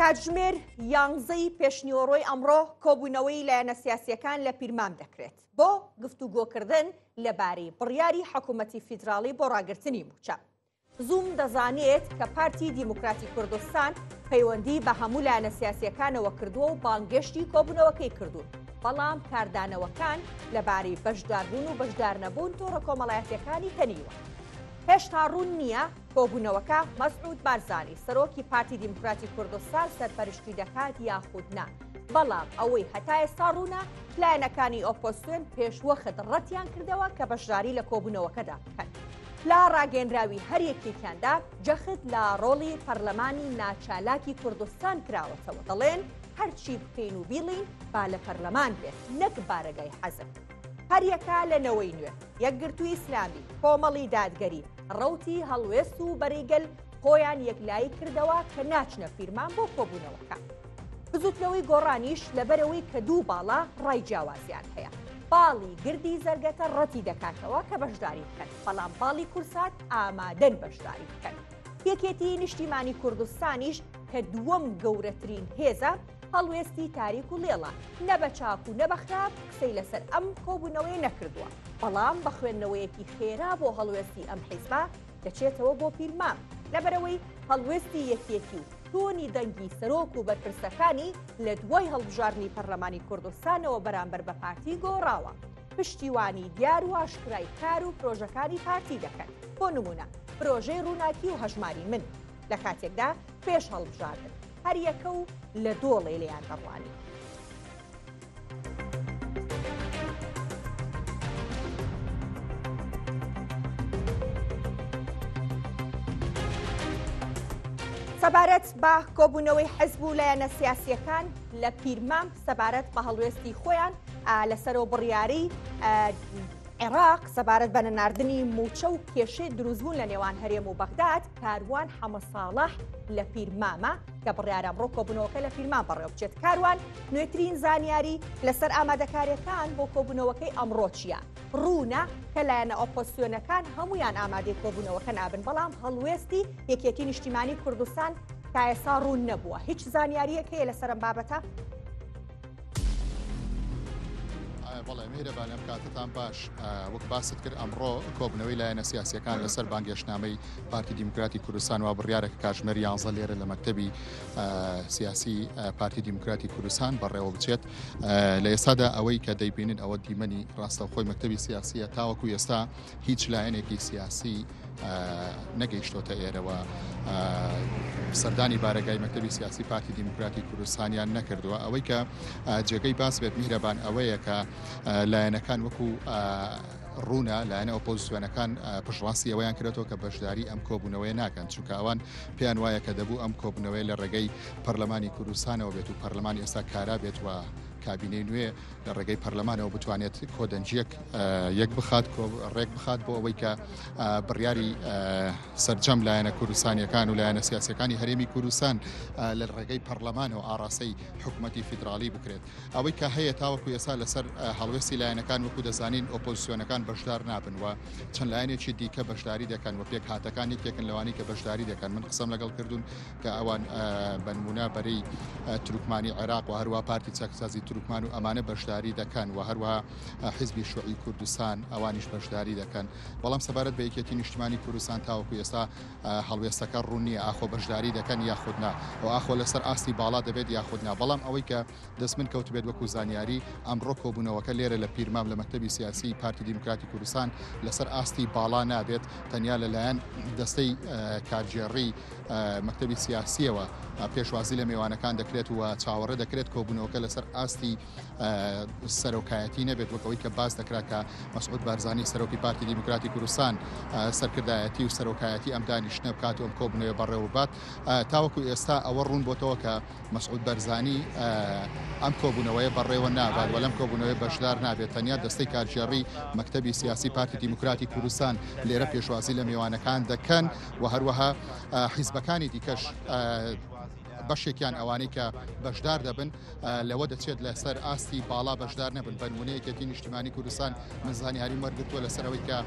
کاتژمێر 11ی پێشنیوەڕۆی ئەمڕۆ کۆبوونەوەی لایەنە سیاسیەکان لە پیرمان دەکرێت بۆ گفتوگۆکردن لەبارەی بڕیاری حکوومەتی فیدراڵی بۆ ڕاگررتنی موچە. زووم دەزانێت کە پارتی دیموکراتی کوردستان پەیوەندی بە هەموو لایەنە سیاسیەکانەوە کردووە و بانگشتی کۆبوونەوەکەی کردوون، بەڵام کاردانەوەکان لەبارەی بەشداربوون و بەشدار نەبوون تۆڕە کۆمەڵایەتیەکانی هەنیوە. هێشتا ڕوون نییە کۆبوونەوەکە مەسعود بارزانی سەرۆکی پارتی دیموکراتی کوردستان سەرپەرشتی دەکات یاخود نا، بەڵام ئەوەی هەتا ئێستا ڕوونە لایەنەکانی ئۆپۆزسیۆن پێشوەخت ڕەتیان کردەوە کە بەشداری لە کۆبوونەوەکەدا بکەن. لا ڕاگەیەنراوی هەریەکێکیاندا جەخت لە ڕۆڵی پەرلەمانی ناچالاکی کوردستان کراوەتەوە، دەڵێن هەرچی بکەین و بیڵین با لە پەرلەمان بێت نەک بارەگای حەزب. هەریەکە لەنەوەی نوێ یەکگرتووی ئیسلامی، کۆمەڵی دادگەری، ڕەوتی هەڵوێست و بەریگەل خۆیان یەکلایی کردەوە کە ناچنە فیرمان بۆ کۆبوونەوەکە. بزوتنەوەی گۆڕانیش لەبەرەوەی کە دوو باڵا ڕای جیاوازیان هەیە. باڵی گردی زەرگەتە ڕەتی دەکاتەوە کە بەشداری بکەن، بەڵام باڵی کورسات ئامادەن بەشداری بکەن. یەکێتی نیشتیمانی کوردستانیش کە دووەم گەورەترین هێزە هەڵوێستی تاریک و لێڵە، نە بە چاک و نە بە خراپ قسەی لەسەر ئەم کۆبوونەوەی نەکردووە، بەڵام بە خوێندنەوەیەکی خێرا بۆ هەڵوێستی ئەم حیزبە دەچێتەوە بۆ پیرمان، لەبەرەوەی هەڵوێستی یەکێتی و تۆنی دەنگی سەرۆک و بەرپرسەکانی لە دوای هەڵبژاردننی پەرلەمانی کوردستانەوە بەرامبەر بە پارتی گۆڕاوە، پشتیوانی دیار و ئاشکرای کار و پرۆژەکانی پارتی دەکەن. بۆ نمونە پرۆژەی ڕووناکی و هەژماری من لە کاتێکدا پێش هەڵبژاردن هەریەکە و لە دۆڵێ لێیان دەڕوانی. سەبارەت بە کۆبوونەوەی حزب و لایەنە سیاسیەکان لە پیرمان سەبارەت بە هەڵوێستی خۆیان لەسەرەوە بڕیاری عێراق سەبارەت بە نەناردنی موچە و کێشەی دروستبوون لە نێوان هەرێم و بەغداد کاروان حەمە ساڵح لە پیرمامە کە بڕیارە ئەمڕۆ کۆبوونەوەکە لە پیرمان بەڕێوە بچێت. کاروان نوێترین زانیاری لەسەر ئامادەکاریەکان بۆ کۆبوونەوەکەی ئەمڕۆ چییە؟ ڕوونە کە لایەنە ئۆپۆزسیۆنەکان هەمویان ئامادەی کۆبوونەوەکە نابن، بەڵام هەڵوێستی یەکێتی نیشتیمانی کوردستان تا ئێستا ڕوون نەبووە. هیچ زانیاریەک هەیە لەسەر ئەم بابەتە؟ بەڵێ میهرەبان ئەم کاتتان باش. وەک باست کرد ئەمڕۆ کۆبوونەوەی لایەنە سیاسیەکان لەسەر بانگێشتنامەی پارتی دیموکراتی کوردستان و بڕیارێک کاتژمێر 11 لێرە لە مەکتەبی سیاسی پارتی دیموکراتی کوردستان بەڕێوە بچێت. لە ئێستادا ئەوەی کە دەیبینن ئەوە دیمەنی ڕاستەوخۆی مەکتەبی سیاسیە، تاوەکو ئێستا هیچ لایەنێکی سیاسی نەگەیشتۆتە ئێرەوە سەردانی بارەگای مەکتەبی سیاسی پارتی دیموکراتی کوردستانیان نەکردووە. ئەوەی کە جێگەی باس بێت میهرەبان ئەوەیە کە لایەنەکان وەکو ڕوونە لایەنە ئۆپۆزسیۆنەکان پشتڕاستی ئەوەیان کردێتەوە کە بەشداری ئەم کۆبوونەوەی ناکەن، چونکە ئەوان پێیان وایە کە دەبوو ئەم کۆبوونەوەی لە ڕێگەی پەرلەمانی کوردستانەوە بێت و پەرلەمانی ئێستا کارا بێت و کابینەی نوێ لە ڕێگەی پەرلەمانەوە بتوانێت کۆدەنجیەک یەک بخات ڕێک بخات بۆ ئەوەی کە بڕیاری سەرجەم لایەنە کوردستانیەکان و لایەنە سیاسیەکانی هەرێمی کوردستان لە ڕێگەی پەرلەمانەوە ئاڕاستەی حکوومەتی فیدراڵی بکرێت. ئەوەی کە هەیە تاوەکو ئێستا لەسەر هەڵوێستی لایەنەکان وەکو دەزانین ئۆپۆزسیۆنەکان بەشدار نابن و چەند لایەنێکی دیکە بەشداری دەکەن و پێک هاتەکان یەکێکن لەوانی کە بەشداری دەکەن. من قسەم لەگەڵ کردوون کە ئەوان بەنمونە بەرەی تروکمانی عێراق و هەروە پارتی چاکسازی تروکمان و ئەمانە بەشداری دەکەن و هەروەها حیزبی شوعی کوردستان ئەوانیش بەشداری دەکەن. بەڵام سەبارەت بە یەکێتی نیشتیمانی کوردستان تاوەکو ئێستا هەڵوێستەکە ڕوون نییە ئاخۆ بەشداری دەکەن یاخودنا و ئاخۆ لەسەر ئاستی باڵا دەبێت یاخودنا. بەڵام ئەوەی کە دەست من کەوت بێت وەکو زانیاری ئەمڕۆ کۆبوونەوەکە لێرە لە پیرمام لە مەکتەبی سیاسی پارتی دیموکراتی کوردستان لەسەر ئاستی باڵا نابێت، تەنیا لەلایەن دەستەی کارژێڕی مەکتەبی سیاسیەوە پێشوازی لە میوانەکان دەکرێت و چاوەڕێ دەکرێت کۆبوونەوەکە لەسەر ئاستی سەرۆکایەتی نەبێت وەکەوەی کە باس دەکرا کە مەسعود بارزانی سەرۆکی پارتی دیموکراتی کوردستان سەرکردایەتی و سەرۆکایەتی ئەم دانیشتنە بکات و ئەم کۆبوونەوە بەڕێوە بات. تاوەکو ئێستا ئەوە ڕوون بۆتەوە کە مەسعود بارزانی ئەم کۆبوونەوەیە بەڕێوە نابات و لەم کۆبوونەوەی بەشدار نابێت، تەنیا دەستەی کارژێڕی مەکتەبی سیاسی پارتی دیموکراتی کوردستان لێرە پێشوازی لە میوانەکان دەکەن و هەروەها حیزبەکانی دیکەش بەشێکیان ئەوانەی کە بەشدار دەبن لەوە دەچێت لەسەر ئاستی باڵا بەشدار نەبن. بە نمونەیەکێتی نیشتیمانی کوردستان من زانیاری وەرگرتووە لەسەرەوەی کە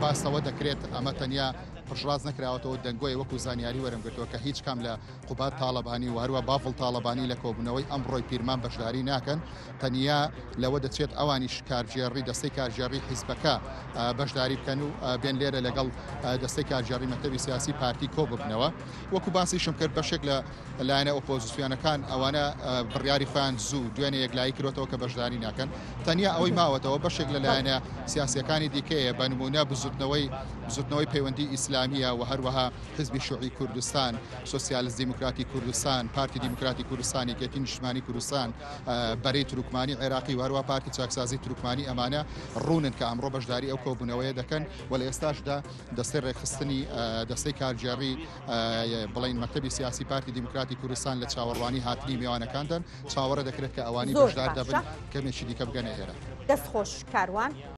باسەوە دەکرێت ئەمە تەنیا پشڕاز نەکراوەتەوە دەنگۆی وەکو زانیاری وەرمگرتەوە کە هیچ کام لە قوبات تاالبانی و هەروە بافڵ تاالبانی لە کۆبوونەوەی ئەمڕۆی پیرمان بەشداری ناکەن تەنیا لەوە دەچێت ئەوانیش کارژێڕی دەستەی کارژێڕی حیزبەکە بەشداری بکەن و بێن لێرە لەگەڵ دەستەی کارژێڕی مەکتەبی سیاسی پارتی کۆ ببنەوە وەکو باسیشم کرد بەشێک لە لایەنە ئۆپۆزیسیۆنەکان ئەوانە بڕیاری خۆیان زوو دوێنێ یەکلایی کردوەوە کە بەشداری ناکەن تەنیا ئەوەی ماوەتەوە بەشێک لە لایەنە سیاسیەکانی دیکەیە بە نمونە بزوتنەوەی پەیوەندی ئیسلامیە و هەروەها حزبی شوعی کوردستان سۆسیالیست دیموکراتی کوردستان پارتی دیموکراتی کوردستان یەکێتی نیشتمانی کوردستان بەرەی تروکمانی عێراقی و هەروە پارتی چاکسازی تروکمانی ئەمانە ڕوونن کە ئەمڕۆ بەشداری ئەو کۆبوونەوەیە دەکەن و لە ئێستاشدا دەستەی ڕێکخستنی دەستەی کارژێڕی بڵین مەکتەبی سیاسی پارتی دیموکراتی کوردستان لە چاوەڕوانی هاتنی میوانەکاندن چاوەڕە دەکرێت کە ئەوانی بەشدار دەبن کەمێکی دیکە بگەنە ئێرە دەستخۆش کاروان.